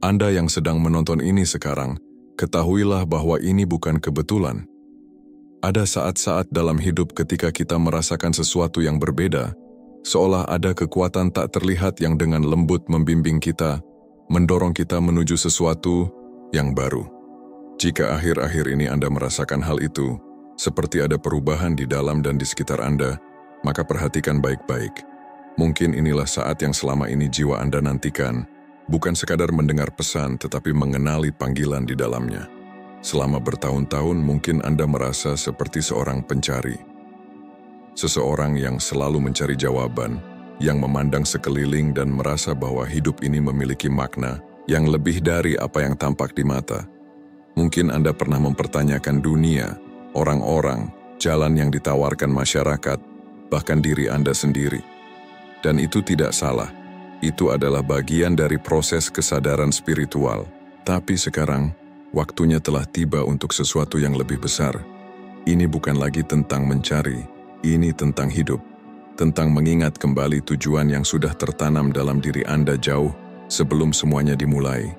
Anda yang sedang menonton ini sekarang, ketahuilah bahwa ini bukan kebetulan. Ada saat-saat dalam hidup ketika kita merasakan sesuatu yang berbeda, seolah ada kekuatan tak terlihat yang dengan lembut membimbing kita, mendorong kita menuju sesuatu yang baru. Jika akhir-akhir ini Anda merasakan hal itu, seperti ada perubahan di dalam dan di sekitar Anda, maka perhatikan baik-baik. Mungkin inilah saat yang selama ini jiwa Anda nantikan, bukan sekadar mendengar pesan tetapi mengenali panggilan di dalamnya. Selama bertahun-tahun mungkin Anda merasa seperti seorang pencari. Seseorang yang selalu mencari jawaban, yang memandang sekeliling dan merasa bahwa hidup ini memiliki makna yang lebih dari apa yang tampak di mata. Mungkin Anda pernah mempertanyakan dunia, orang-orang, jalan yang ditawarkan masyarakat, bahkan diri Anda sendiri. Dan itu tidak salah. Itu adalah bagian dari proses kesadaran spiritual. Tapi sekarang, waktunya telah tiba untuk sesuatu yang lebih besar. Ini bukan lagi tentang mencari, ini tentang hidup. Tentang mengingat kembali tujuan yang sudah tertanam dalam diri Anda jauh sebelum semuanya dimulai.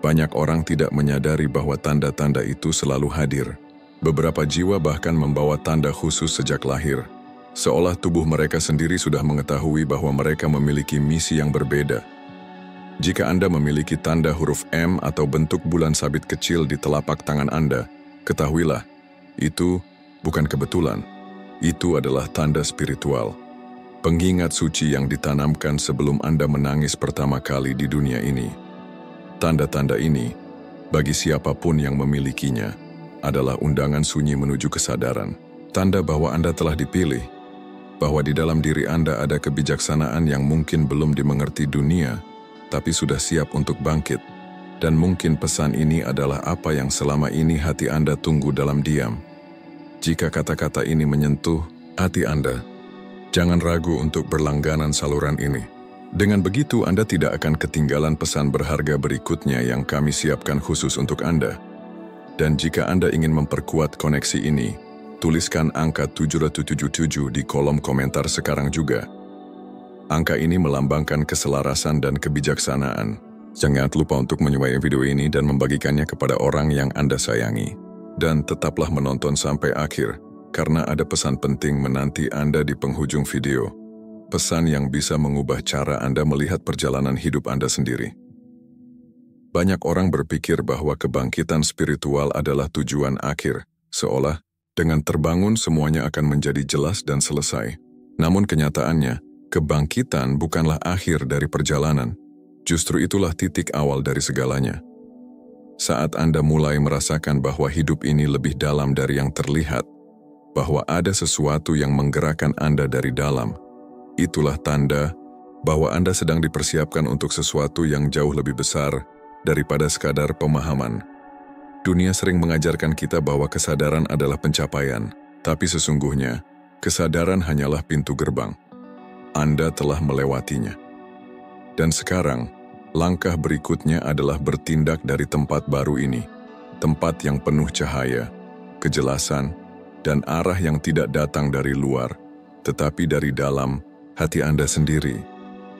Banyak orang tidak menyadari bahwa tanda-tanda itu selalu hadir. Beberapa jiwa bahkan membawa tanda khusus sejak lahir. Seolah tubuh mereka sendiri sudah mengetahui bahwa mereka memiliki misi yang berbeda. Jika Anda memiliki tanda huruf M atau bentuk bulan sabit kecil di telapak tangan Anda, ketahuilah, itu bukan kebetulan. Itu adalah tanda spiritual. Pengingat suci yang ditanamkan sebelum Anda menangis pertama kali di dunia ini. Tanda-tanda ini, bagi siapapun yang memilikinya, adalah undangan sunyi menuju kesadaran. Tanda bahwa Anda telah dipilih, bahwa di dalam diri Anda ada kebijaksanaan yang mungkin belum dimengerti dunia, tapi sudah siap untuk bangkit. Dan mungkin pesan ini adalah apa yang selama ini hati Anda tunggu dalam diam. Jika kata-kata ini menyentuh hati Anda, jangan ragu untuk berlangganan saluran ini. Dengan begitu Anda tidak akan ketinggalan pesan berharga berikutnya yang kami siapkan khusus untuk Anda. Dan jika Anda ingin memperkuat koneksi ini, tuliskan angka 777 di kolom komentar sekarang juga. Angka ini melambangkan keselarasan dan kebijaksanaan. Jangan lupa untuk menyukai video ini dan membagikannya kepada orang yang Anda sayangi. Dan tetaplah menonton sampai akhir, karena ada pesan penting menanti Anda di penghujung video. Pesan yang bisa mengubah cara Anda melihat perjalanan hidup Anda sendiri. Banyak orang berpikir bahwa kebangkitan spiritual adalah tujuan akhir, seolah dengan terbangun semuanya akan menjadi jelas dan selesai. Namun kenyataannya, kebangkitan bukanlah akhir dari perjalanan. Justru itulah titik awal dari segalanya. Saat Anda mulai merasakan bahwa hidup ini lebih dalam dari yang terlihat, bahwa ada sesuatu yang menggerakkan Anda dari dalam, itulah tanda bahwa Anda sedang dipersiapkan untuk sesuatu yang jauh lebih besar daripada sekadar pemahaman. Dunia sering mengajarkan kita bahwa kesadaran adalah pencapaian, tapi sesungguhnya, kesadaran hanyalah pintu gerbang. Anda telah melewatinya. Dan sekarang, langkah berikutnya adalah bertindak dari tempat baru ini. Tempat yang penuh cahaya, kejelasan, dan arah yang tidak datang dari luar, tetapi dari dalam hati Anda sendiri.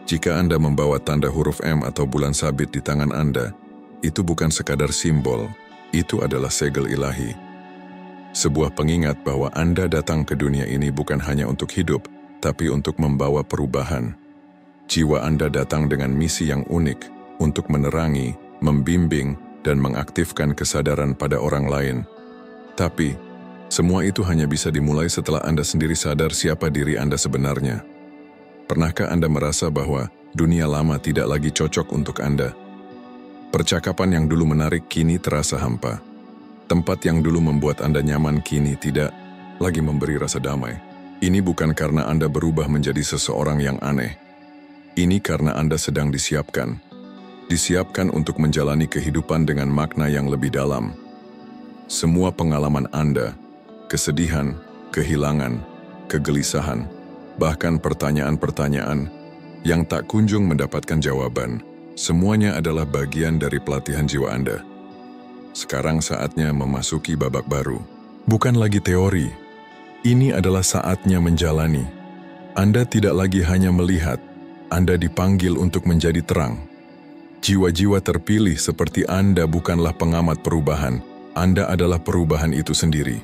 Jika Anda membawa tanda huruf M atau bulan sabit di tangan Anda, itu bukan sekadar simbol, itu adalah segel ilahi. Sebuah pengingat bahwa Anda datang ke dunia ini bukan hanya untuk hidup, tapi untuk membawa perubahan. Jiwa Anda datang dengan misi yang unik untuk menerangi, membimbing, dan mengaktifkan kesadaran pada orang lain. Tapi, semua itu hanya bisa dimulai setelah Anda sendiri sadar siapa diri Anda sebenarnya. Pernahkah Anda merasa bahwa dunia lama tidak lagi cocok untuk Anda? Percakapan yang dulu menarik kini terasa hampa. Tempat yang dulu membuat Anda nyaman kini tidak lagi memberi rasa damai. Ini bukan karena Anda berubah menjadi seseorang yang aneh. Ini karena Anda sedang disiapkan. Disiapkan untuk menjalani kehidupan dengan makna yang lebih dalam. Semua pengalaman Anda, kesedihan, kehilangan, kegelisahan, bahkan pertanyaan-pertanyaan yang tak kunjung mendapatkan jawaban, semuanya adalah bagian dari pelatihan jiwa Anda. Sekarang saatnya memasuki babak baru. Bukan lagi teori. Ini adalah saatnya menjalani. Anda tidak lagi hanya melihat, Anda dipanggil untuk menjadi terang. Jiwa-jiwa terpilih seperti Anda bukanlah pengamat perubahan, Anda adalah perubahan itu sendiri.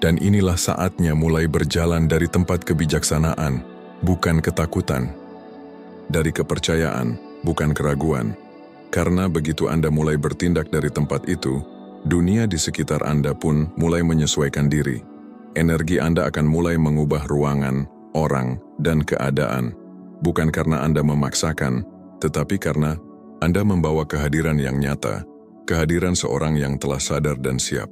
Dan inilah saatnya mulai berjalan dari tempat kebijaksanaan, bukan ketakutan. Dari kepercayaan, bukan keraguan. Karena begitu Anda mulai bertindak dari tempat itu, dunia di sekitar Anda pun mulai menyesuaikan diri. Energi Anda akan mulai mengubah ruangan, orang, dan keadaan. Bukan karena Anda memaksakan, tetapi karena Anda membawa kehadiran yang nyata, kehadiran seorang yang telah sadar dan siap.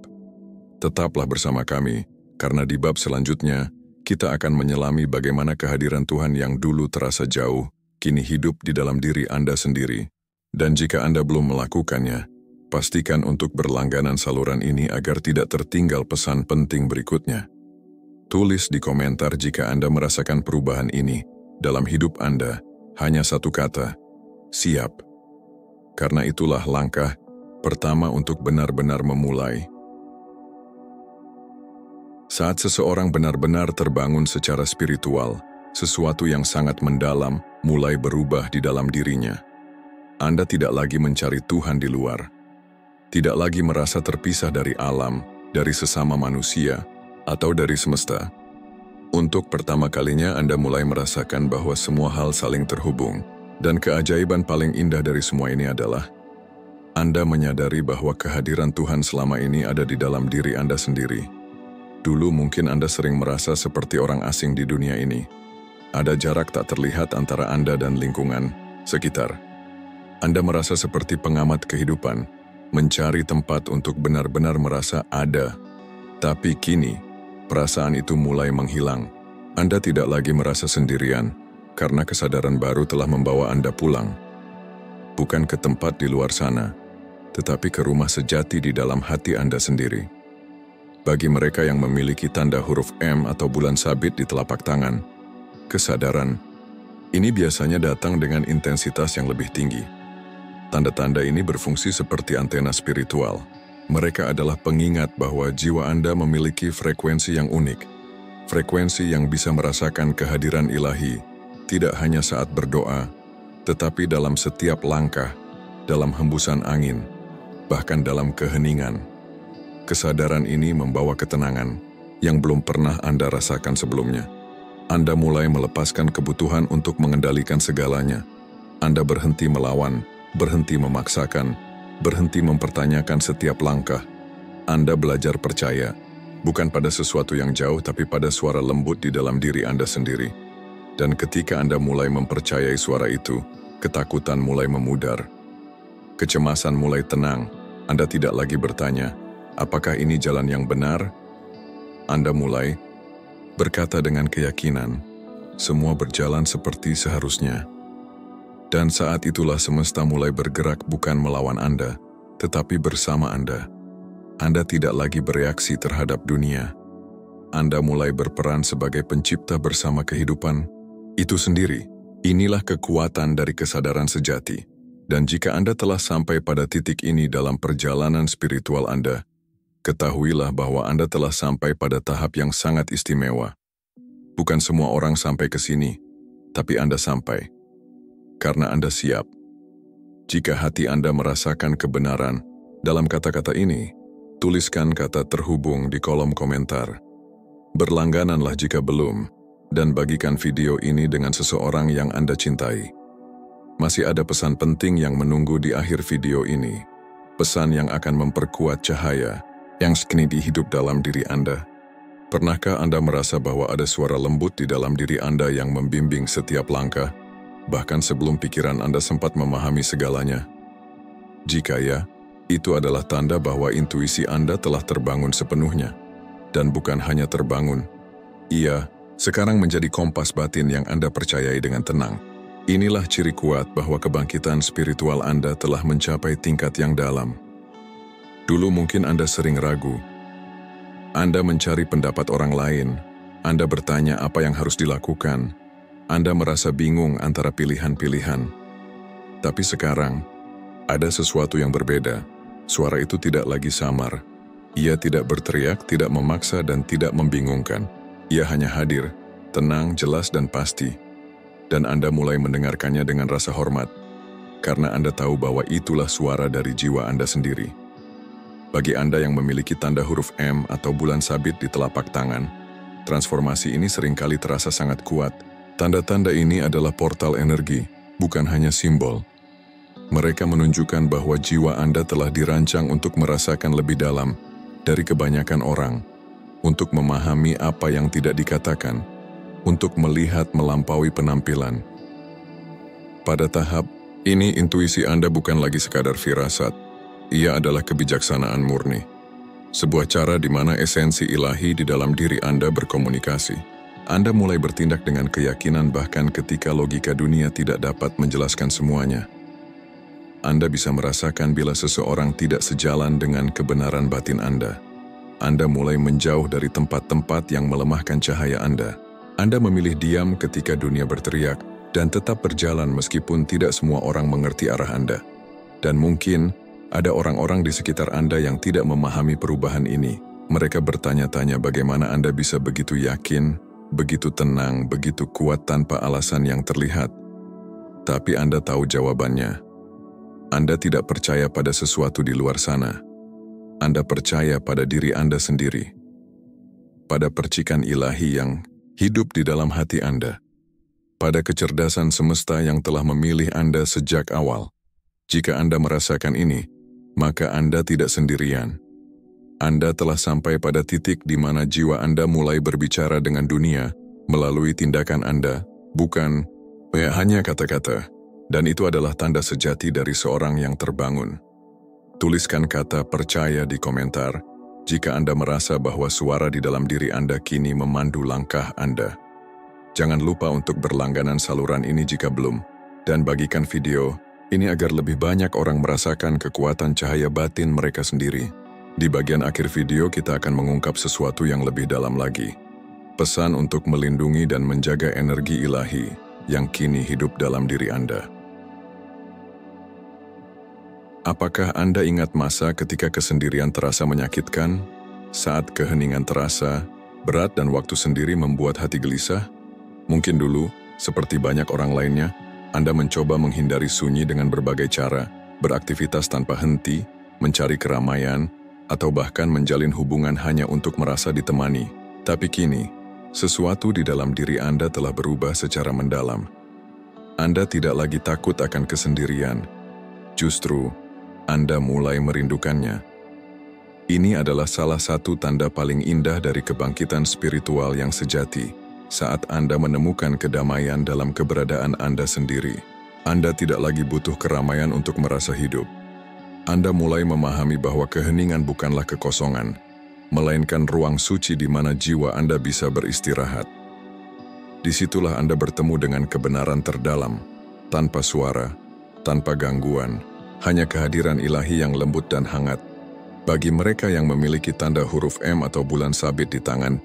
Tetaplah bersama kami, karena di bab selanjutnya, kita akan menyelami bagaimana kehadiran Tuhan yang dulu terasa jauh, kini hidup di dalam diri Anda sendiri. Dan jika Anda belum melakukannya, pastikan untuk berlangganan saluran ini agar tidak tertinggal pesan penting berikutnya. Tulis di komentar jika Anda merasakan perubahan ini dalam hidup Anda, hanya satu kata, siap. Karena itulah langkah pertama untuk benar-benar memulai. Saat seseorang benar-benar terbangun secara spiritual, sesuatu yang sangat mendalam mulai berubah di dalam dirinya. Anda tidak lagi mencari Tuhan di luar, tidak lagi merasa terpisah dari alam, dari sesama manusia, atau dari semesta. Untuk pertama kalinya Anda mulai merasakan bahwa semua hal saling terhubung, dan keajaiban paling indah dari semua ini adalah Anda menyadari bahwa kehadiran Tuhan selama ini ada di dalam diri Anda sendiri. Dulu mungkin Anda sering merasa seperti orang asing di dunia ini. Ada jarak tak terlihat antara Anda dan lingkungan sekitar. Anda merasa seperti pengamat kehidupan, mencari tempat untuk benar-benar merasa ada. Tapi kini, perasaan itu mulai menghilang. Anda tidak lagi merasa sendirian, karena kesadaran baru telah membawa Anda pulang. Bukan ke tempat di luar sana, tetapi ke rumah sejati di dalam hati Anda sendiri. Bagi mereka yang memiliki tanda huruf M atau bulan sabit di telapak tangan, kesadaran ini biasanya datang dengan intensitas yang lebih tinggi. Tanda-tanda ini berfungsi seperti antena spiritual. Mereka adalah pengingat bahwa jiwa Anda memiliki frekuensi yang unik, frekuensi yang bisa merasakan kehadiran ilahi, tidak hanya saat berdoa, tetapi dalam setiap langkah, dalam hembusan angin, bahkan dalam keheningan. Kesadaran ini membawa ketenangan yang belum pernah Anda rasakan sebelumnya. Anda mulai melepaskan kebutuhan untuk mengendalikan segalanya. Anda berhenti melawan, berhenti memaksakan, berhenti mempertanyakan setiap langkah. Anda belajar percaya, bukan pada sesuatu yang jauh tapi pada suara lembut di dalam diri Anda sendiri. Dan ketika Anda mulai mempercayai suara itu, ketakutan mulai memudar. Kecemasan mulai tenang. Anda tidak lagi bertanya, apakah ini jalan yang benar? Anda mulai berkata dengan keyakinan, semua berjalan seperti seharusnya. Dan saat itulah semesta mulai bergerak bukan melawan Anda, tetapi bersama Anda. Anda tidak lagi bereaksi terhadap dunia. Anda mulai berperan sebagai pencipta bersama kehidupan itu sendiri. Inilah kekuatan dari kesadaran sejati. Dan jika Anda telah sampai pada titik ini dalam perjalanan spiritual Anda, ketahuilah bahwa Anda telah sampai pada tahap yang sangat istimewa. Bukan semua orang sampai ke sini, tapi Anda sampai. Karena Anda siap. Jika hati Anda merasakan kebenaran, dalam kata-kata ini, tuliskan kata terhubung di kolom komentar. Berlanggananlah jika belum, dan bagikan video ini dengan seseorang yang Anda cintai. Masih ada pesan penting yang menunggu di akhir video ini. Pesan yang akan memperkuat cahaya yang kini hidup dalam diri Anda. Pernahkah Anda merasa bahwa ada suara lembut di dalam diri Anda yang membimbing setiap langkah, bahkan sebelum pikiran Anda sempat memahami segalanya? Jika ya, itu adalah tanda bahwa intuisi Anda telah terbangun sepenuhnya. Dan bukan hanya terbangun, ia sekarang menjadi kompas batin yang Anda percayai dengan tenang. Inilah ciri kuat bahwa kebangkitan spiritual Anda telah mencapai tingkat yang dalam. Dulu mungkin Anda sering ragu. Anda mencari pendapat orang lain. Anda bertanya apa yang harus dilakukan. Anda merasa bingung antara pilihan-pilihan. Tapi sekarang, ada sesuatu yang berbeda. Suara itu tidak lagi samar. Ia tidak berteriak, tidak memaksa, dan tidak membingungkan. Ia hanya hadir, tenang, jelas, dan pasti. Dan Anda mulai mendengarkannya dengan rasa hormat. karena Anda tahu bahwa itulah suara dari jiwa Anda sendiri. Bagi Anda yang memiliki tanda huruf M atau bulan sabit di telapak tangan, transformasi ini seringkali terasa sangat kuat. Tanda-tanda ini adalah portal energi, bukan hanya simbol. Mereka menunjukkan bahwa jiwa Anda telah dirancang untuk merasakan lebih dalam dari kebanyakan orang, untuk memahami apa yang tidak dikatakan, untuk melihat melampaui penampilan. Pada tahap ini, intuisi Anda bukan lagi sekadar firasat, ia adalah kebijaksanaan murni. Sebuah cara di mana esensi ilahi di dalam diri Anda berkomunikasi. Anda mulai bertindak dengan keyakinan bahkan ketika logika dunia tidak dapat menjelaskan semuanya. Anda bisa merasakan bila seseorang tidak sejalan dengan kebenaran batin Anda. Anda mulai menjauh dari tempat-tempat yang melemahkan cahaya Anda. Anda memilih diam ketika dunia berteriak dan tetap berjalan meskipun tidak semua orang mengerti arah Anda. Dan mungkin ada orang-orang di sekitar Anda yang tidak memahami perubahan ini. Mereka bertanya-tanya bagaimana Anda bisa begitu yakin, begitu tenang, begitu kuat tanpa alasan yang terlihat. Tapi Anda tahu jawabannya. Anda tidak percaya pada sesuatu di luar sana. Anda percaya pada diri Anda sendiri. Pada percikan ilahi yang hidup di dalam hati Anda. Pada kecerdasan semesta yang telah memilih Anda sejak awal. Jika Anda merasakan ini, maka Anda tidak sendirian. Anda telah sampai pada titik di mana jiwa Anda mulai berbicara dengan dunia melalui tindakan Anda, bukan hanya kata-kata. Dan itu adalah tanda sejati dari seorang yang terbangun. Tuliskan kata percaya di komentar jika Anda merasa bahwa suara di dalam diri Anda kini memandu langkah Anda. Jangan lupa untuk berlangganan saluran ini jika belum, dan bagikan video ini agar lebih banyak orang merasakan kekuatan cahaya batin mereka sendiri. Di bagian akhir video kita akan mengungkap sesuatu yang lebih dalam lagi. Pesan untuk melindungi dan menjaga energi ilahi yang kini hidup dalam diri Anda. Apakah Anda ingat masa ketika kesendirian terasa menyakitkan? Saat keheningan terasa berat dan waktu sendiri membuat hati gelisah? Mungkin dulu, seperti banyak orang lainnya, Anda mencoba menghindari sunyi dengan berbagai cara, beraktivitas tanpa henti, mencari keramaian, atau bahkan menjalin hubungan hanya untuk merasa ditemani. Tapi kini, sesuatu di dalam diri Anda telah berubah secara mendalam. Anda tidak lagi takut akan kesendirian. Justru, Anda mulai merindukannya. Ini adalah salah satu tanda paling indah dari kebangkitan spiritual yang sejati, saat Anda menemukan kedamaian dalam keberadaan Anda sendiri. Anda tidak lagi butuh keramaian untuk merasa hidup. Anda mulai memahami bahwa keheningan bukanlah kekosongan, melainkan ruang suci di mana jiwa Anda bisa beristirahat. Disitulah Anda bertemu dengan kebenaran terdalam, tanpa suara, tanpa gangguan, hanya kehadiran ilahi yang lembut dan hangat. Bagi mereka yang memiliki tanda huruf M atau bulan sabit di tangan,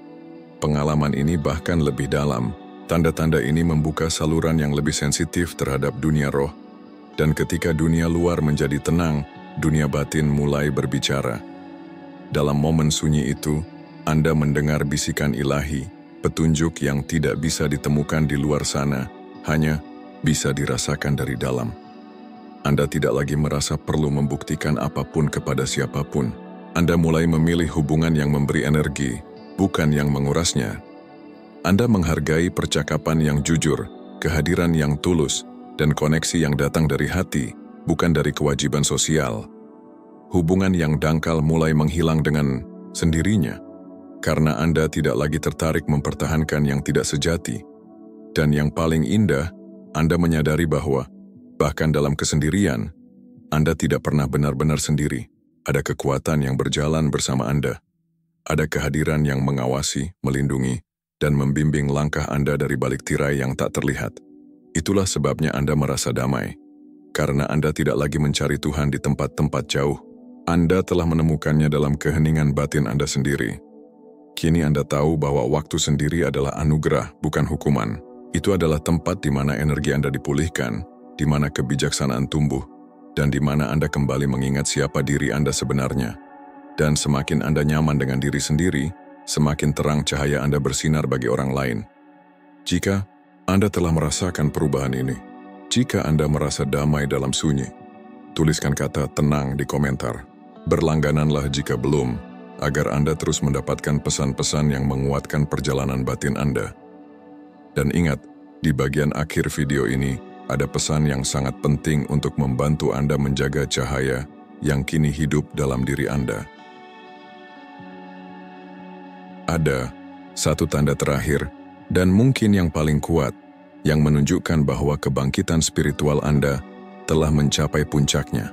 pengalaman ini bahkan lebih dalam. Tanda-tanda ini membuka saluran yang lebih sensitif terhadap dunia roh, dan ketika dunia luar menjadi tenang, dunia batin mulai berbicara. Dalam momen sunyi itu, Anda mendengar bisikan ilahi, petunjuk yang tidak bisa ditemukan di luar sana, hanya bisa dirasakan dari dalam. Anda tidak lagi merasa perlu membuktikan apapun kepada siapapun. Anda mulai memilih hubungan yang memberi energi, bukan yang mengurasnya. Anda menghargai percakapan yang jujur, kehadiran yang tulus, dan koneksi yang datang dari hati, bukan dari kewajiban sosial. Hubungan yang dangkal mulai menghilang dengan sendirinya, karena Anda tidak lagi tertarik mempertahankan yang tidak sejati. Dan yang paling indah, Anda menyadari bahwa bahkan dalam kesendirian, Anda tidak pernah benar-benar sendiri. Ada kekuatan yang berjalan bersama Anda. Ada kehadiran yang mengawasi, melindungi, dan membimbing langkah Anda dari balik tirai yang tak terlihat. Itulah sebabnya Anda merasa damai. Karena Anda tidak lagi mencari Tuhan di tempat-tempat jauh. Anda telah menemukannya dalam keheningan batin Anda sendiri. Kini Anda tahu bahwa waktu sendiri adalah anugerah, bukan hukuman. Itu adalah tempat di mana energi Anda dipulihkan, di mana kebijaksanaan tumbuh, dan di mana Anda kembali mengingat siapa diri Anda sebenarnya. Dan semakin Anda nyaman dengan diri sendiri, semakin terang cahaya Anda bersinar bagi orang lain. Jika Anda telah merasakan perubahan ini, Jika Anda merasa damai dalam sunyi, tuliskan kata tenang di komentar. Berlanggananlah jika belum, agar Anda terus mendapatkan pesan-pesan yang menguatkan perjalanan batin Anda. Dan ingat, di bagian akhir video ini, ada pesan yang sangat penting untuk membantu Anda menjaga cahaya yang kini hidup dalam diri Anda. Ada satu tanda terakhir, dan mungkin yang paling kuat, yang menunjukkan bahwa kebangkitan spiritual Anda telah mencapai puncaknya.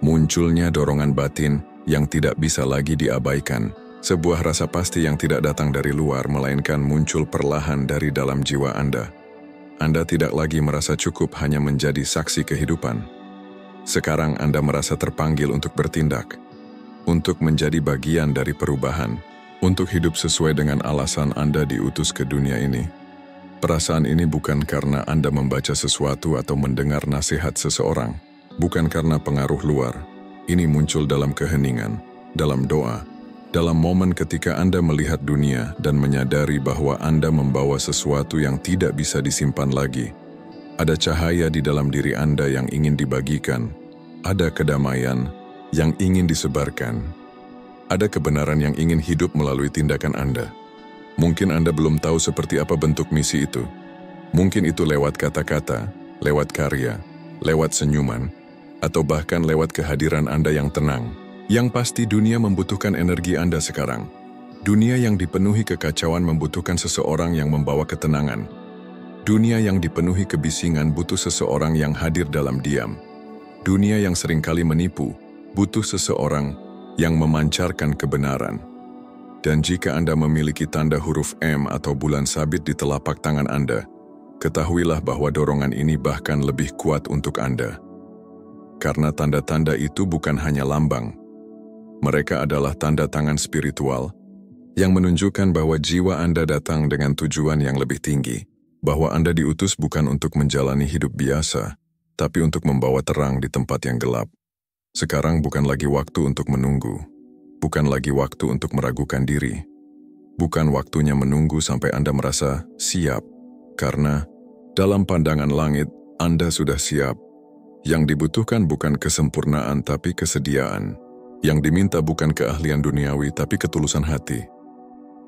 Munculnya dorongan batin yang tidak bisa lagi diabaikan, sebuah rasa pasti yang tidak datang dari luar, melainkan muncul perlahan dari dalam jiwa Anda. Anda tidak lagi merasa cukup hanya menjadi saksi kehidupan. Sekarang Anda merasa terpanggil untuk bertindak, untuk menjadi bagian dari perubahan, untuk hidup sesuai dengan alasan Anda diutus ke dunia ini. Perasaan ini bukan karena Anda membaca sesuatu atau mendengar nasihat seseorang, bukan karena pengaruh luar. Ini muncul dalam keheningan, dalam doa, dalam momen ketika Anda melihat dunia dan menyadari bahwa Anda membawa sesuatu yang tidak bisa disimpan lagi. Ada cahaya di dalam diri Anda yang ingin dibagikan, ada kedamaian yang ingin disebarkan, ada kebenaran yang ingin hidup melalui tindakan Anda. Mungkin Anda belum tahu seperti apa bentuk misi itu. Mungkin itu lewat kata-kata, lewat karya, lewat senyuman, atau bahkan lewat kehadiran Anda yang tenang. Yang pasti dunia membutuhkan energi Anda sekarang. Dunia yang dipenuhi kekacauan membutuhkan seseorang yang membawa ketenangan. Dunia yang dipenuhi kebisingan butuh seseorang yang hadir dalam diam. Dunia yang seringkali menipu butuh seseorang yang memancarkan kebenaran. Dan jika Anda memiliki tanda huruf M atau bulan sabit di telapak tangan Anda, ketahuilah bahwa dorongan ini bahkan lebih kuat untuk Anda. Karena tanda-tanda itu bukan hanya lambang. Mereka adalah tanda tangan spiritual yang menunjukkan bahwa jiwa Anda datang dengan tujuan yang lebih tinggi, bahwa Anda diutus bukan untuk menjalani hidup biasa, tapi untuk membawa terang di tempat yang gelap. Sekarang bukan lagi waktu untuk menunggu. Bukan lagi waktu untuk meragukan diri. Bukan waktunya menunggu sampai Anda merasa siap. Karena dalam pandangan langit, Anda sudah siap. Yang dibutuhkan bukan kesempurnaan tapi kesediaan. Yang diminta bukan keahlian duniawi tapi ketulusan hati.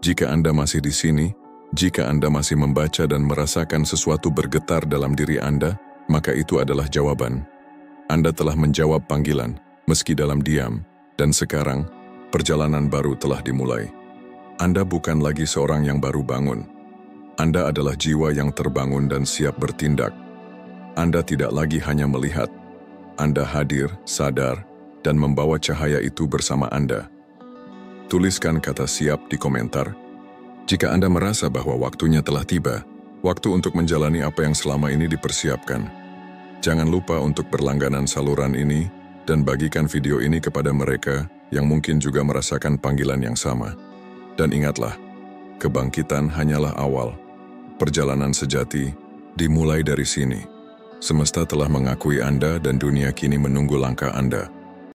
Jika Anda masih di sini, jika Anda masih membaca dan merasakan sesuatu bergetar dalam diri Anda, maka itu adalah jawaban. Anda telah menjawab panggilan, meski dalam diam, dan sekarang, perjalanan baru telah dimulai. Anda bukan lagi seorang yang baru bangun. Anda adalah jiwa yang terbangun dan siap bertindak. Anda tidak lagi hanya melihat. Anda hadir, sadar, dan membawa cahaya itu bersama Anda. Tuliskan kata siap di komentar. Jika Anda merasa bahwa waktunya telah tiba, waktu untuk menjalani apa yang selama ini dipersiapkan. Jangan lupa untuk berlangganan saluran ini dan bagikan video ini kepada mereka yang mungkin juga merasakan panggilan yang sama. Dan ingatlah, kebangkitan hanyalah awal. Perjalanan sejati dimulai dari sini. Semesta telah mengakui Anda dan dunia kini menunggu langkah Anda.